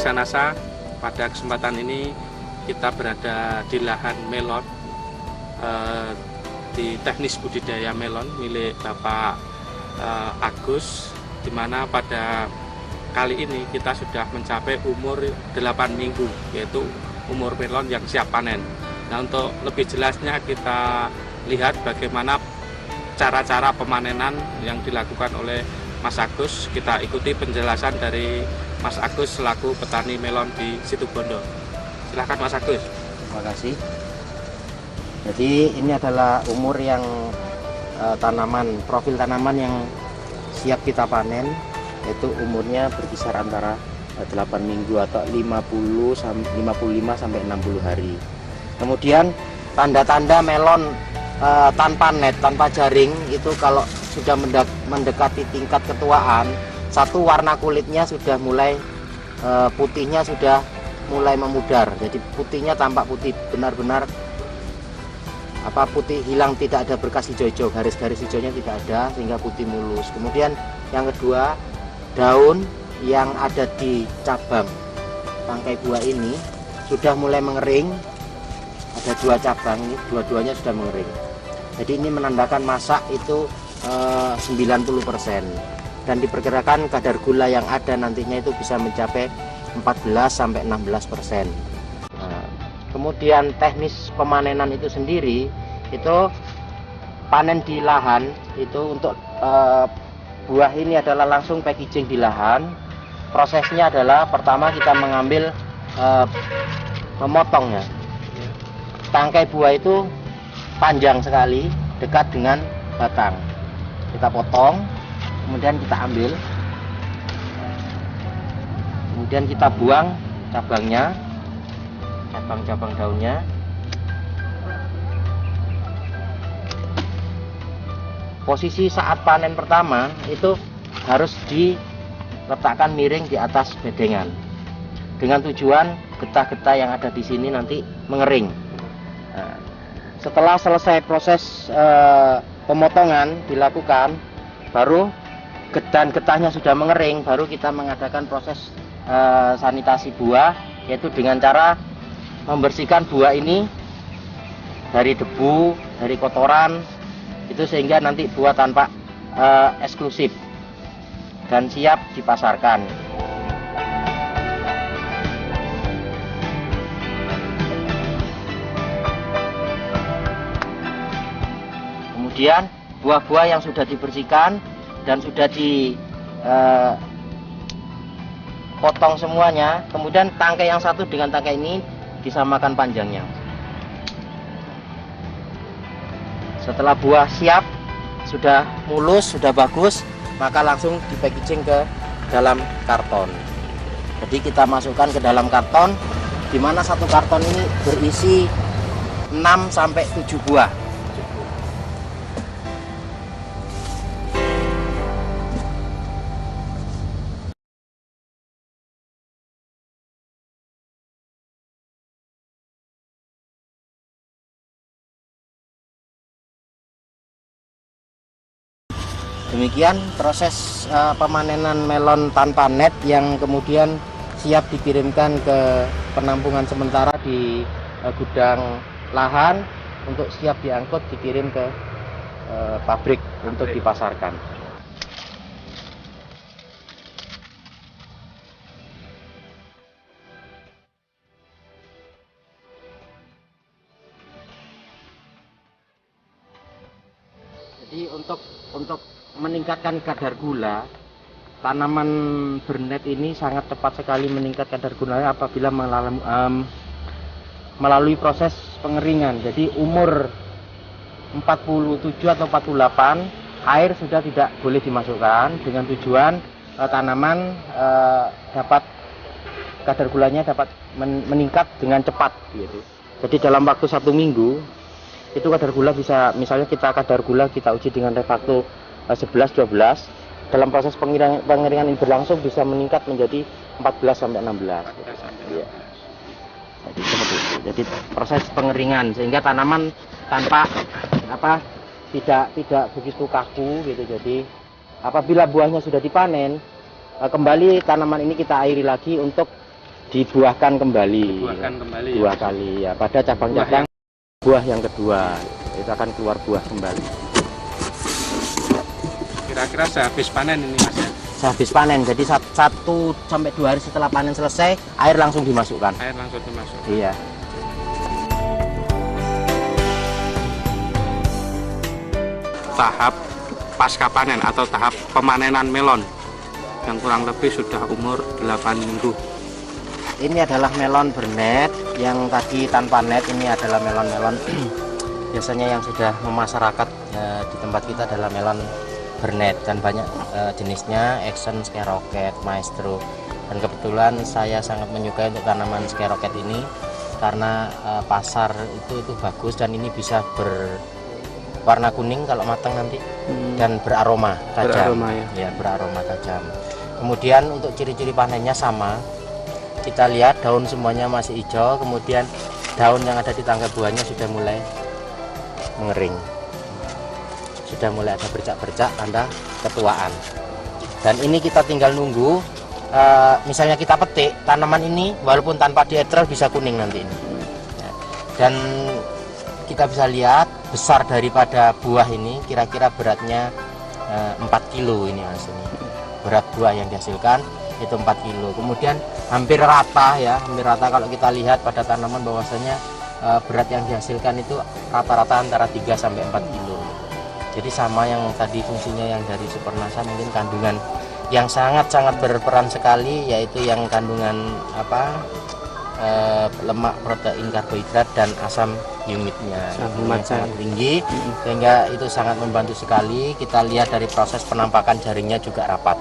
Reksanasa. Pada kesempatan ini kita berada di lahan melon di teknis budidaya melon milik Bapak Agus, di mana pada kali ini kita sudah mencapai umur 8 minggu, yaitu umur melon yang siap panen. Nah, untuk lebih jelasnya kita lihat bagaimana cara-cara pemanenan yang dilakukan oleh Mas Agus. Kita ikuti penjelasan dari Mas Agus selaku petani melon di Situbondo. Silahkan Mas Agus. Terima kasih. Jadi ini adalah umur yang profil tanaman yang siap kita panen, yaitu umurnya berkisar antara 8 minggu atau 55 sampai 60 hari. Kemudian tanda-tanda melon tanpa net, tanpa jaring itu kalau sudah mendekati tingkat ketuaan, satu, warna kulitnya sudah mulai putihnya sudah mulai memudar. Jadi putihnya tampak putih benar-benar putih hilang, tidak ada berkas hijau-hijau, garis-garis hijaunya tidak ada sehingga putih mulus. Kemudian yang kedua, daun yang ada di cabang tangkai buah ini sudah mulai mengering. Ada 2 cabang ini, dua-duanya sudah mengering. Jadi ini menandakan masak itu 90%, dan diperkirakan kadar gula yang ada nantinya itu bisa mencapai 14 sampai 16%. Kemudian teknis pemanenan itu sendiri, itu panen di lahan itu untuk buah ini adalah langsung packaging di lahan. Prosesnya adalah pertama kita mengambil memotongnya. Tangkai buah itu panjang sekali, dekat dengan batang. Kita potong, kemudian kita ambil, kemudian kita buang cabangnya, cabang-cabang daunnya. Posisi saat panen pertama itu harus diletakkan miring di atas bedengan, dengan tujuan getah-getah yang ada di sini nanti mengering. Nah, setelah selesai proses pemotongan dilakukan, baru getah-getahnya sudah mengering, baru kita mengadakan proses sanitasi buah, yaitu dengan cara membersihkan buah ini dari debu, dari kotoran, itu sehingga nanti buah tanpa eksklusif dan siap dipasarkan. Kemudian buah-buah yang sudah dibersihkan dan sudah dipotong semuanya, kemudian tangkai yang satu dengan tangkai ini disamakan panjangnya. Setelah buah siap, sudah mulus, sudah bagus, maka langsung dipackaging ke dalam karton. Jadi kita masukkan ke dalam karton, di mana satu karton ini berisi 6 sampai 7 buah. Demikian proses pemanenan melon tanpa net yang kemudian siap dikirimkan ke penampungan sementara di gudang lahan untuk siap diangkut dikirim ke pabrik untuk dipasarkan. Jadi untuk meningkatkan kadar gula, tanaman bernet ini sangat cepat sekali meningkat kadar gulanya apabila melalui proses pengeringan. Jadi umur 47 atau 48 air sudah tidak boleh dimasukkan, dengan tujuan tanaman dapat kadar gulanya dapat meningkat dengan cepat gitu. Jadi dalam waktu 1 minggu itu kadar gula bisa, misalnya kadar gula kita uji dengan refakto 11-12, dalam proses pengeringan ini berlangsung bisa meningkat menjadi 14 sampai 16. Ya. Jadi seperti itu. Jadi proses pengeringan sehingga tanaman tanpa tidak begitu kaku gitu. Jadi apabila buahnya sudah dipanen, kembali tanaman ini kita airi lagi untuk dibuahkan kembali. Dibuahkan kembali. Dua kali ya. Pada cabang-cabang buah yang kedua itu akan keluar buah kembali. Kira-kira sehabis panen ini Mas ya? Sehabis panen, jadi 1 sampai 2 hari setelah panen selesai, air langsung dimasukkan. Air langsung dimasukkan. Iya. Tahap pasca panen atau tahap pemanenan melon yang kurang lebih sudah umur 8 minggu. Ini adalah melon bernet, yang tadi tanpa net. Ini adalah melon-melon biasanya yang sudah memasyarakat di tempat kita adalah melon bernet, dan banyak jenisnya, Action, Skyrocket, Maestro. Dan kebetulan saya sangat menyukai untuk tanaman Skyrocket ini karena pasar itu bagus, dan ini bisa berwarna kuning kalau matang nanti, dan beraroma tajam. Beraroma, ya, beraroma tajam. Kemudian untuk ciri-ciri panennya sama, kita lihat daun semuanya masih hijau, kemudian daun yang ada di tangkai buahnya sudah mulai mengering, sudah mulai ada bercak-bercak tanda ketuaan. Dan ini kita tinggal nunggu, misalnya kita petik tanaman ini walaupun tanpa dietrel bisa kuning nanti ini. Dan kita bisa lihat besar daripada buah ini, kira-kira beratnya 4 kilo ini Mas. Ini berat buah yang dihasilkan itu 4 kilo. Kemudian hampir rata ya, hampir rata kalau kita lihat pada tanaman bahwasanya berat yang dihasilkan itu rata-rata antara 3 sampai 4 kilo. Jadi sama yang tadi fungsinya yang dari Supernasa, mungkin kandungan yang sangat-sangat berperan sekali, yaitu yang kandungan lemak, protein, karbohidrat, dan asam humidnya yang sangat tinggi, sehingga itu sangat membantu sekali. Kita lihat dari proses penampakan jaringnya juga rapat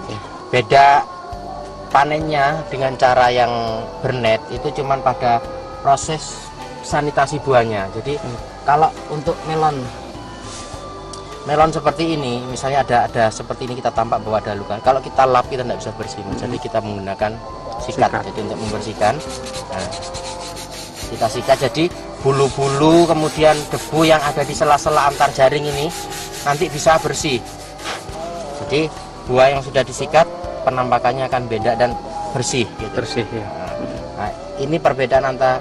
ya. Beda panennya dengan cara yang bernet itu cuman pada proses sanitasi buahnya. Jadi kalau untuk melon seperti ini, misalnya ada seperti ini, kita tampak bahwa ada luka. Kalau kita lap kita tidak bisa bersih, jadi kita menggunakan sikat. Jadi untuk membersihkan, nah, kita sikat, jadi bulu-bulu kemudian debu yang ada di sela-sela antar jaring ini nanti bisa bersih. Jadi buah yang sudah disikat penampakannya akan beda dan bersih gitu. Bersih ya. Nah, ini perbedaan antara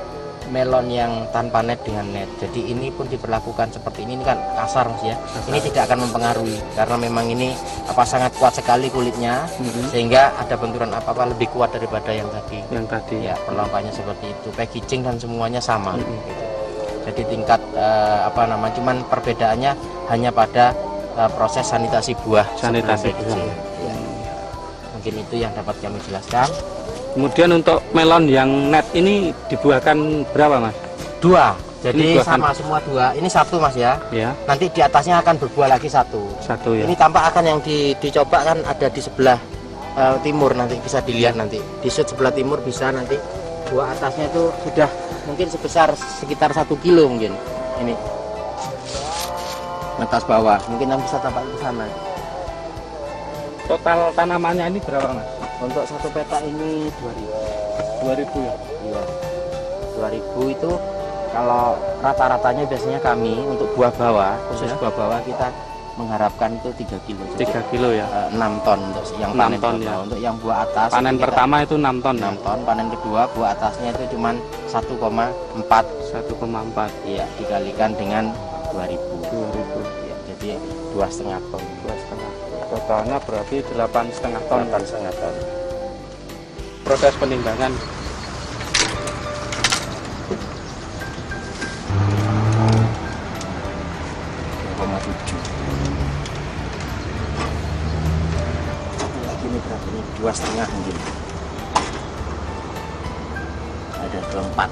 melon yang tanpa net dengan net. Jadi ini pun diperlakukan seperti ini kan kasar Mas ya. Ini tidak akan mempengaruhi karena memang ini sangat kuat sekali kulitnya, sehingga ada benturan apa-apa lebih kuat daripada yang tadi. Yang tadi ya, penampakannya seperti itu. Packaging dan semuanya sama gitu. Jadi tingkat cuman perbedaannya hanya pada proses sanitasi buah. Sanitasi buah. Ya. Mungkin itu yang dapat kami jelaskan. Kemudian untuk melon yang net ini dibuahkan berapa Mas? 2. Jadi sama semua 2. Ini 1 Mas ya. Ya. Nanti di atasnya akan berbuah lagi 1. 1 ya. Ini tampak akan yang dicoba kan ada di sebelah timur, nanti bisa dilihat nanti. Di sebelah timur bisa nanti buah atasnya itu sudah mungkin sebesar sekitar 1 kilo mungkin. Ini. Atas bawah. Mungkin yang bisa tampak ke sana. Total tanamannya ini berapa Mas? Untuk 1 petak ini 2000 ya? Iya. 2000 itu kalau rata-ratanya biasanya kami untuk buah bawah, khusus buah bawah kita mengharapkan itu 3 kilo. 3 kilo ya? 6 ton untuk yang panen ton ya. Untuk yang buah atas panen pertama itu 6 ton 6 ton, panen kedua buah atasnya itu cuma 1,4. 1,4. Iya, dikalikan dengan 2000. Ya, jadi 2,5 ton. 2,5. Totalnya berarti 8,5 ton. 8,5 ton. Proses penimbangan. Ini berapa ini? 2,5 mungkin. Ada 24.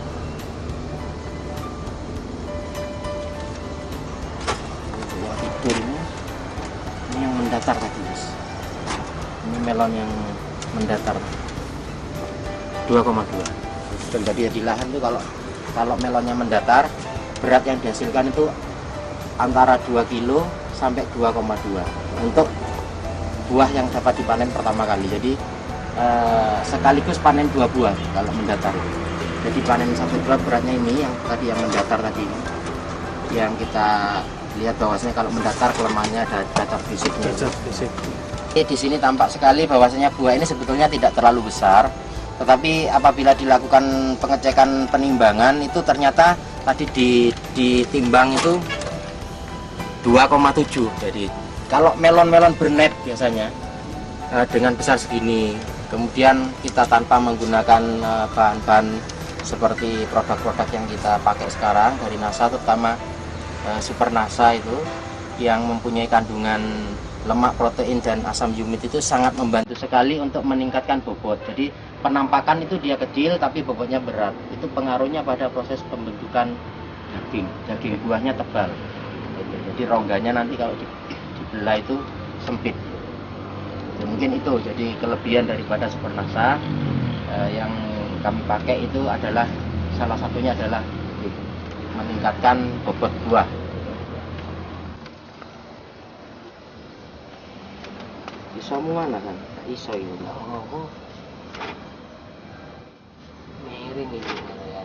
Buah tidur ini yang mendatar tadi Mas. Ini melon yang mendatar 2,2. Dan tadi di lahan tuh kalau melonnya mendatar, berat yang dihasilkan itu antara 2 kilo sampai 2,2 untuk buah yang dapat dipanen pertama kali. Jadi sekaligus panen 2 buah kalau mendatar. Jadi panen 1 buah beratnya ini yang tadi yang mendatar tadi ini. Yang kita lihat bahwasanya kalau mendatar kelemahannya ada cacat fisiknya. Cacat fisik. Di sini tampak sekali bahwasanya buah ini sebetulnya tidak terlalu besar, Tetapi apabila dilakukan pengecekan penimbangan itu ternyata tadi ditimbang itu 2,7. Jadi kalau melon-melon bernet biasanya dengan besar segini, kemudian kita tanpa menggunakan bahan-bahan seperti produk-produk yang kita pakai sekarang dari NASA, terutama Super NASA itu yang mempunyai kandungan lemak, protein, dan asam umit, itu sangat membantu sekali untuk meningkatkan bobot. Jadi penampakan itu dia kecil tapi bobotnya berat. Itu pengaruhnya pada proses pembentukan daging buahnya tebal. Jadi rongganya nanti kalau dibelah itu sempit. Jadi mungkin itu jadi kelebihan daripada Super NASA yang kami pakai itu adalah salah satunya adalah meningkatkan bobot buah. Iso mana kan? Iso ini. Oh. Miring ini ya.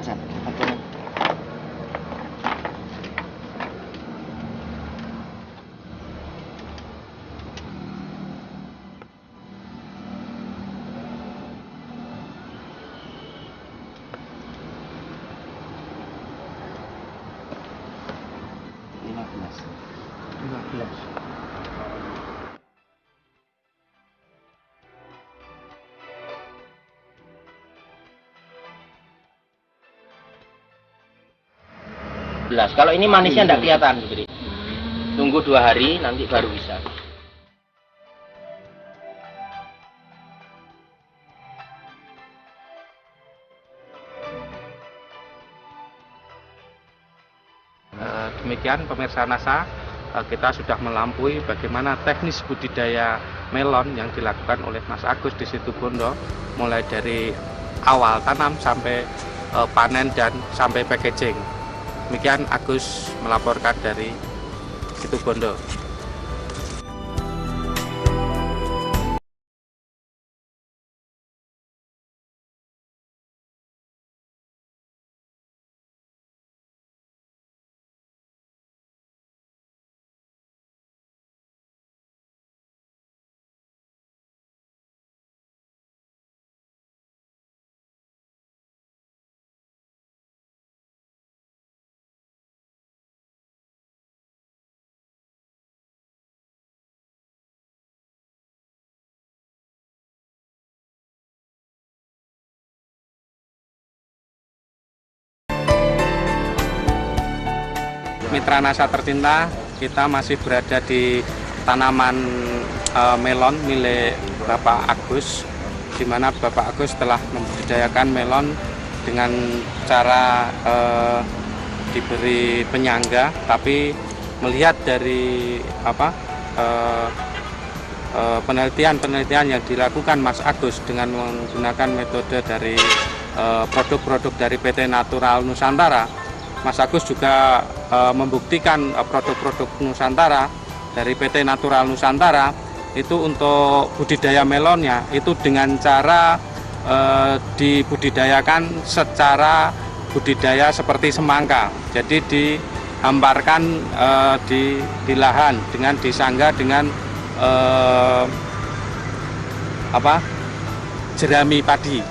Hasan, pakai. Kalau ini manisnya tidak kelihatan, Budi. Tunggu 2 hari nanti baru bisa. Demikian pemirsa NASA, kita sudah melampaui bagaimana teknis budidaya melon yang dilakukan oleh Mas Agus di Situbondo, mulai dari awal tanam sampai panen dan sampai packaging. Demikian Agus melaporkan dari Situbondo. Mitra NASA tercinta, kita masih berada di tanaman melon milik Bapak Agus, di mana Bapak Agus telah membudidayakan melon dengan cara diberi penyangga, tapi melihat dari penelitian yang dilakukan Mas Agus dengan menggunakan metode dari produk-produk dari PT Natural Nusantara, Mas Agus juga membuktikan produk-produk Nusantara dari PT Natural Nusantara itu untuk budidaya melonnya itu dengan cara dibudidayakan secara budidaya seperti semangka. Jadi dihamparkan di lahan dengan disangga dengan jerami padi.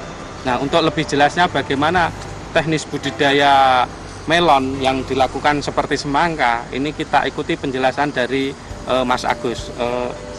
Nah, untuk lebih jelasnya bagaimana teknis budidaya melon yang dilakukan seperti semangka, ini kita ikuti penjelasan dari Mas Agus.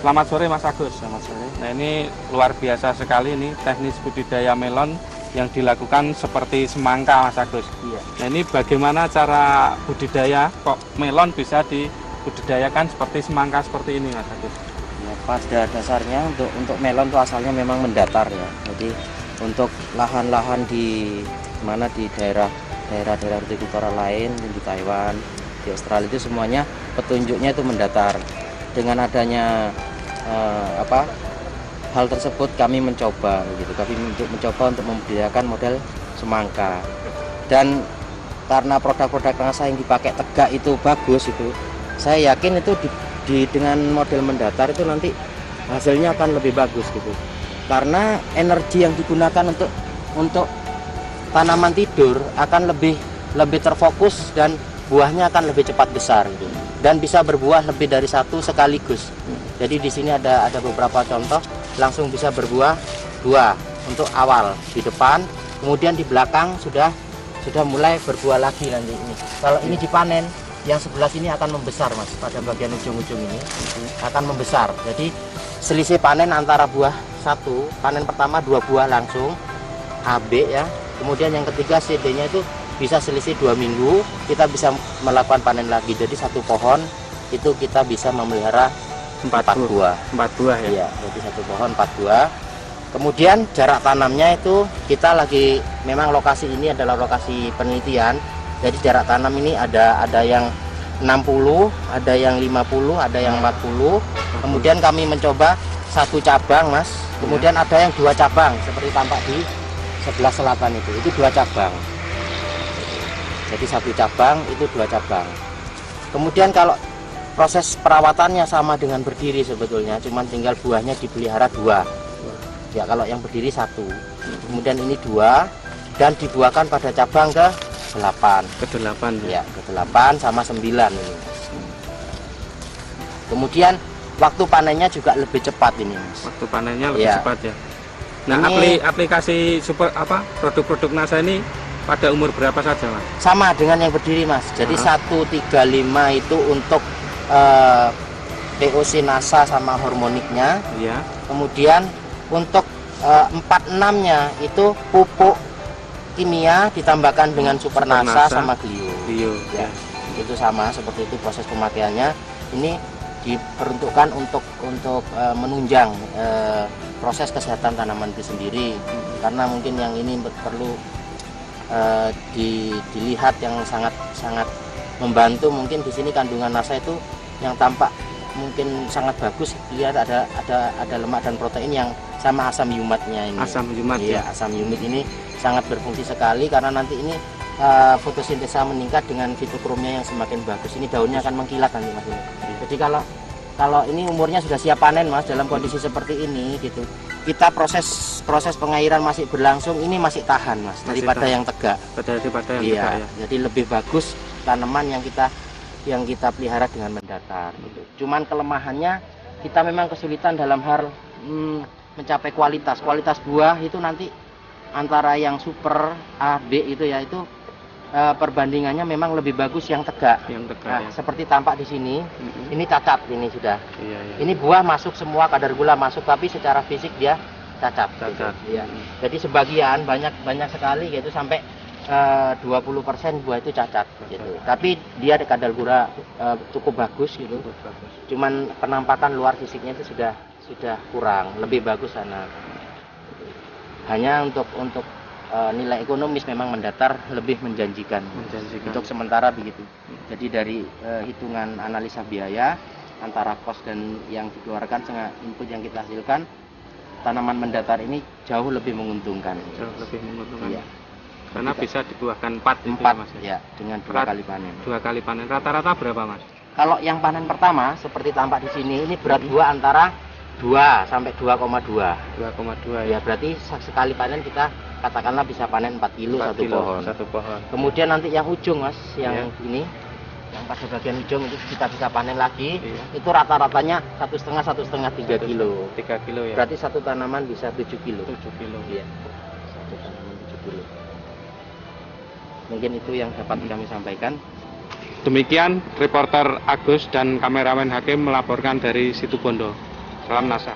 Selamat sore Mas Agus. Selamat sore. Nah, ini luar biasa sekali ini teknis budidaya melon yang dilakukan seperti semangka Mas Agus. Iya. Nah, ini bagaimana cara budidaya kok melon bisa dibudidayakan seperti semangka seperti ini Mas Agus? Ya, pada dasarnya untuk melon itu asalnya memang mendatar ya. Jadi untuk lahan-lahan di mana di daerah hortikultura lain di Taiwan, di Australia itu semuanya petunjuknya itu mendatar. Dengan adanya hal tersebut kami mencoba untuk membudidayakan model semangka. Dan karena produk-produk NASA yang dipakai tegak itu bagus, itu saya yakin itu dengan model mendatar itu nanti hasilnya akan lebih bagus gitu. Karena energi yang digunakan untuk tanaman tidur akan lebih terfokus dan buahnya akan lebih cepat besar gitu. Dan bisa berbuah lebih dari satu sekaligus. Jadi di sini ada beberapa contoh langsung bisa berbuah 2 untuk awal di depan, kemudian di belakang sudah mulai berbuah lagi nanti ini. Kalau ini dipanen, yang sebelah sini akan membesar Mas, pada bagian ujung-ujung ini akan membesar. Jadi selisih panen antara buah 1, panen pertama 2 buah langsung AB ya. Kemudian yang ketiga CD-nya itu bisa selisih 2 minggu, kita bisa melakukan panen lagi. Jadi satu pohon itu kita bisa memelihara 4 buah. 4 buah ya. Iya, jadi satu pohon 4 buah. Kemudian jarak tanamnya itu kita lagi, memang lokasi ini adalah lokasi penelitian. Jadi jarak tanam ini ada yang 60, ada yang 50, ada yang 40. Kemudian kami mencoba 1 cabang Mas. Kemudian ada yang 2 cabang seperti tampak di sebelah selatan itu 2 cabang. Jadi 1 cabang itu 2 cabang. Kemudian kalau proses perawatannya sama dengan berdiri sebetulnya, cuman tinggal buahnya dipelihara 2. Ya kalau yang berdiri 1, kemudian ini 2 dan dibuahkan pada cabang ke 8. Ke-8 ya, ke-8 sama 9 ini. Kemudian waktu panennya juga lebih cepat ini Mas. Waktu panennya lebih ya. cepat ya. Nah, ini aplikasi super produk-produk NASA ini pada umur berapa saja Mas? Sama dengan yang berdiri Mas. Jadi 135 itu untuk POC NASA sama hormoniknya. Iya. Kemudian untuk 46-nya itu pupuk kimia ditambahkan dengan Super NASA sama Glio. Ya, itu sama seperti itu proses pemakaiannya. Ini diperuntukkan untuk menunjang proses kesehatan tanaman itu sendiri. Karena mungkin yang ini perlu dilihat yang sangat membantu. Mungkin di sini kandungan NASA itu yang tampak mungkin sangat bagus, lihat ada lemak dan protein yang sama asam yumatnya ini. Asam yumat ya. Asam yumit ini sangat berfungsi sekali karena nanti ini fotosintesa meningkat dengan fitokromnya yang semakin bagus. Ini daunnya akan mengkilat nanti Mas ini. Jadi kalau ini umurnya sudah siap panen Mas, dalam kondisi seperti ini gitu. Kita proses pengairan masih berlangsung, ini masih tahan Mas daripada yang tegak. Daripada yang iya, tegak ya. Jadi lebih bagus tanaman yang kita pelihara dengan mendatar gitu. Cuman kelemahannya kita memang kesulitan dalam hal mencapai kualitas buah itu nanti antara yang super A, B itu ya itu perbandingannya memang lebih bagus yang tegak. Nah, ya. Seperti tampak di sini, ini cacat ini sudah. Iya. Ini buah masuk semua, kadar gula masuk, tapi secara fisik dia cacat. Gitu. Ya. Jadi sebagian banyak sekali gitu sampai 20% buah itu cacat gitu. Tapi dia ada kadar gula cukup bagus gitu. Cuman penampakan luar fisiknya itu sudah kurang, lebih bagus sana. Hanya untuk nilai ekonomis memang mendatar lebih menjanjikan. Untuk sementara begitu. Jadi dari hitungan analisa biaya antara kos dan yang dikeluarkan dengan input yang kita hasilkan, tanaman mendatar ini jauh lebih menguntungkan. Jauh lebih menguntungkan. Iya. Karena bisa dibuahkan 4 ya, Mas ya, dengan 2 kali panen. 2 kali panen. Rata-rata berapa Mas? Kalau yang panen pertama seperti tampak di sini, ini berat buah antara 2 sampai 2,2. 2,2 ya. Berarti sekali panen kita katakanlah bisa panen 4 kilo satu pohon. Kemudian nanti yang ujung Mas, yang ini, yang pada bagian ujung itu kita bisa panen lagi. Itu rata-ratanya 1,5 3 kilo. 3 kilo ya. Berarti satu tanaman bisa 7 kilo. 7 kilo. Iya. Satu tanaman 7 kilo. Mungkin itu yang dapat kami sampaikan. Demikian reporter Agus dan kameramen Hakim melaporkan dari Situbondo. Salam NASA.